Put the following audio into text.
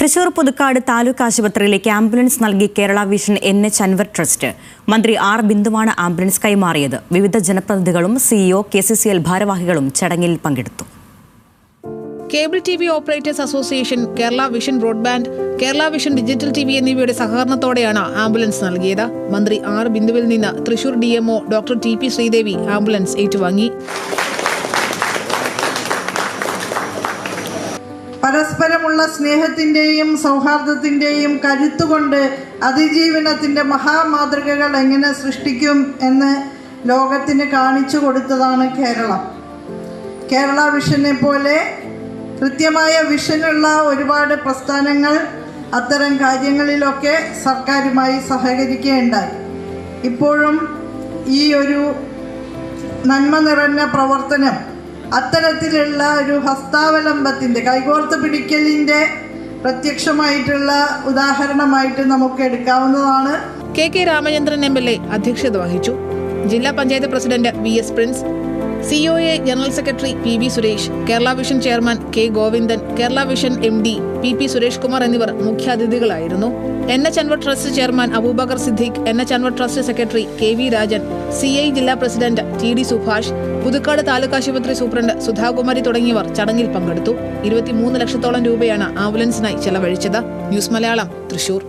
തൃശൂർ പുതുക്കാട് താലൂക്ക് ആശുപത്രിയിലേക്ക് ആംബുലൻസ് നൽകി Kerala vision NH Anwar trust. മന്ത്രി ആർ ബിന്ദുവാണ് ആംബുലൻസ് കൈമാറിയത്. വിവിധ ജനപ്രതിനിധികളും CEO, KCCL ഭാരവാഹികളും ചടങ്ങിൽ പങ്കെടുത്തു. Cable TV operators association, Kerala vision broadband, Kerala vision digital TV എന്നിവയുടെ സഹകരണത്തോടെയാണ് ആംബുലൻസ് നൽകിയത്. മന്ത്രി ആർ ബിന്ദുവിൽ നിന്ന് Thrissur DMO doctor TP Sreedevi ambulance ഏറ്റുവാങ്ങി. പരസ്പരമുള്ള സ്നേഹത്തിൻ്റെയും സൗഹാർദ്ദത്തിൻ്റെയും കരുത്തുകൊണ്ട് അതിജീവനത്തിൻ്റെ മഹാമാതൃകകൾ എങ്ങനെ സൃഷ്ടിക്കും എന്ന് ലോകത്തിന് കാണിച്ചു കൊടുത്തതാണ് കേരളം. കേരള വിഷനെ പോലെ കൃത്യമായ വിഷനുള്ള ഒരുപാട് പ്രസ്ഥാനങ്ങൾ അത്തരം കാര്യങ്ങളിലൊക്കെ സർക്കാരുമായി സഹകരിക്കുകയുണ്ടായി. ഇപ്പോഴും ഈ ഒരു നന്മ നിറഞ്ഞ പ്രവർത്തനം അത്തരത്തിലുള്ള ഒരു ഹസ്താവലംബത്തിൻ്റെ, കൈകോർത്ത് പിടിക്കലിൻ്റെ പ്രത്യക്ഷമായിട്ടുള്ള ഉദാഹരണമായിട്ട് നമുക്ക് എടുക്കാവുന്നതാണ്. KK രാമചന്ദ്രൻ MLA അധ്യക്ഷത വഹിച്ചു. ജില്ലാ panchayat president VS Prince, COA general secretary PV Suresh, Kerala vision chairman K Govindan, Kerala vision MD PP Suresh Kumar എന്നിവർ മുഖ്യാതിഥികളായിരുന്നു. NH Anwar trust chairman Abubakar Siddique, NH Anwar trust secretary KV Rajan, CI ജില്ലാ പ്രസിഡന്റ് TD സുഭാഷ്, പുതുക്കാട് താലൂക്ക് ആശുപത്രി സൂപ്രണ്ട് സുധാകുമാരി തുടങ്ങിയവർ ചടങ്ങിൽ പങ്കെടുത്തു. 23 ലക്ഷത്തോളം രൂപയാണ് ആംബുലൻസിനായി ചെലവഴിച്ചത്. ന്യൂസ് മലയാളം, തൃശൂർ.